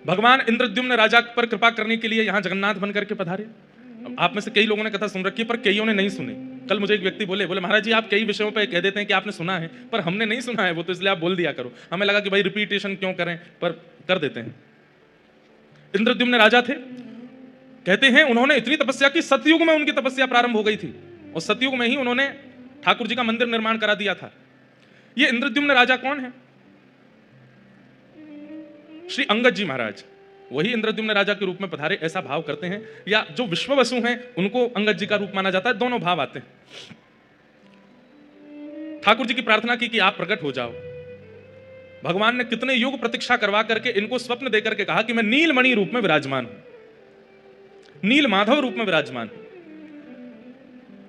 भगवान इंद्रद्युम्न राजा पर कृपा करने के लिए यहाँ जगन्नाथ बन करके पधारे। अब आप में से कई लोगों ने कथा सुन रखी है, पर कईयों ने नहीं सुनी। कल मुझे एक व्यक्ति बोले महाराज जी आप कई विषयों पे कह देते हैं कि आपने सुना है, पर हमने नहीं सुना है वो, तो इसलिए आप बोल दिया करो। हमें लगा कि भाई रिपीटेशन क्यों करें, पर कर देते हैं। इंद्रद्युम्न राजा थे, कहते हैं उन्होंने इतनी तपस्या की, सतयुग में उनकी तपस्या प्रारंभ हो गई थी और सतयुग में ही उन्होंने ठाकुर जी का मंदिर निर्माण करा दिया था। ये इंद्रद्युम्न राजा कौन है? श्री अंगद जी महाराज, वही इंद्रद्युम्न राजा के रूप में पधारे, ऐसा भाव करते हैं। या जो विश्ववसु हैं उनको अंगद जी का रूप माना जाता है, दोनों भाव आते हैं। ठाकुर जी की प्रार्थना की कि आप प्रकट हो जाओ। भगवान ने कितने युग प्रतीक्षा करवा करके इनको स्वप्न देकर के कहा कि मैं नीलमणि रूप में विराजमान हूं, नील माधव रूप में विराजमान हूं,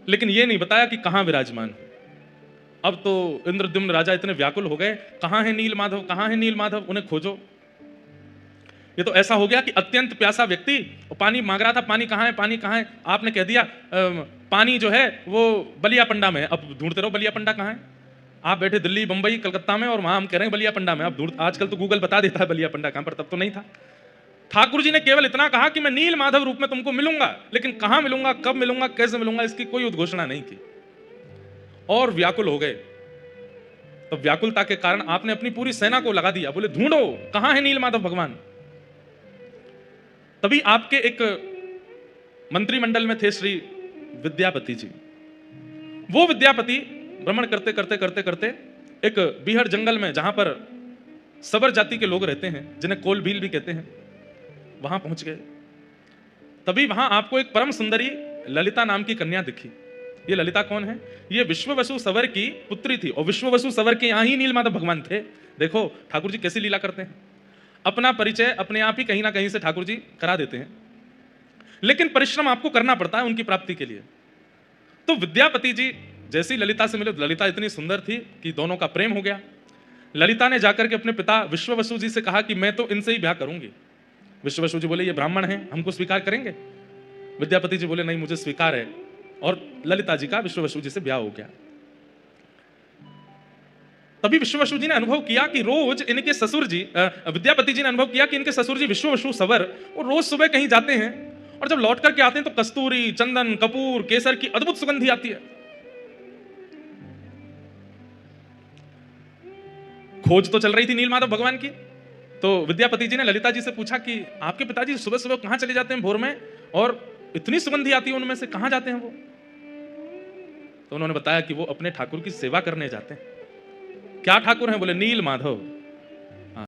लेकिन यह नहीं बताया कि कहां विराजमान हूं। अब तो इंद्रद्युम्न राजा इतने व्याकुल हो गए, कहां है नील माधव, कहां है नील माधव, उन्हें खोजो। ये तो ऐसा हो गया कि अत्यंत प्यासा व्यक्ति पानी मांग रहा था, पानी कहां है, पानी कहां है। आपने कह दिया पानी जो है वो बलिया पंडा में है, अब ढूंढते रहो बलिया पंडा कहां है। आप बैठे दिल्ली, बंबई, कलकत्ता में और वहां हम कह रहे हैं बलिया पंडा में। अब ढूंढ, आजकल तो गूगल बता देता है बलिया पंडा कहां, पर तब तो नहीं था। ठाकुर जी ने केवल इतना कहा कि मैं नील माधव रूप में तुमको मिलूंगा, लेकिन कहां मिलूंगा, कब मिलूंगा, कैसे मिलूंगा, इसकी कोई उद्घोषणा नहीं की। और व्याकुल हो गए। तो व्याकुलता के कारण आपने अपनी पूरी सेना को लगा दिया, बोले ढूंढो कहां है नील माधव भगवान। तभी आपके एक मंत्रिमंडल में थे श्री विद्यापति जी। वो विद्यापति भ्रमण करते करते करते करते एक बीहड़ जंगल में, जहां पर सबर जाति के लोग रहते हैं, जिन्हें कोल भील भी कहते हैं, वहां पहुंच गए। तभी वहां आपको एक परम सुंदरी ललिता नाम की कन्या दिखी। ये ललिता कौन है? ये विश्ववसु सवर की पुत्री थी, और विश्ववसु सवर के यहां ही नीलमाधव भगवान थे। देखो ठाकुर जी कैसी लीला करते हैं, अपना परिचय अपने आप ही कहीं ना कहीं से ठाकुर जी करा देते हैं, लेकिन परिश्रम आपको करना पड़ता है उनकी प्राप्ति के लिए। तो विद्यापति जी जैसी ललिता से मिले, ललिता इतनी सुंदर थी कि दोनों का प्रेम हो गया। ललिता ने जाकर के अपने पिता विश्ववसु जी से कहा कि मैं तो इनसे ही ब्याह करूंगी। विश्ववसु जी बोले ये ब्राह्मण हैं, हमको स्वीकार करेंगे? विद्यापति जी बोले नहीं, मुझे स्वीकार है। और ललिता जी का विश्ववसु जी से ब्याह हो गया। तभी विश्ववसु जी ने अनुभव किया कि रोज इनके ससुर जी, विद्यापति जी ने अनुभव किया कि इनके ससुर जी विश्ववसु सवर वो रोज सुबह कहीं जाते हैं, और जब लौट करके आते हैं तो कस्तूरी, चंदन, कपूर, केसर की अद्भुत सुगंधी आती है। खोज तो चल रही थी नीलमाधव भगवान की। तो विद्यापति जी ने ललिता जी से पूछा कि आपके पिताजी सुबह सुबह कहां चले जाते हैं भोर में, और इतनी सुगंधी आती है उनमें से, कहां जाते हैं वो? तो उन्होंने बताया कि वो अपने ठाकुर की सेवा करने जाते हैं। क्या ठाकुर हैं? बोले नील माधव।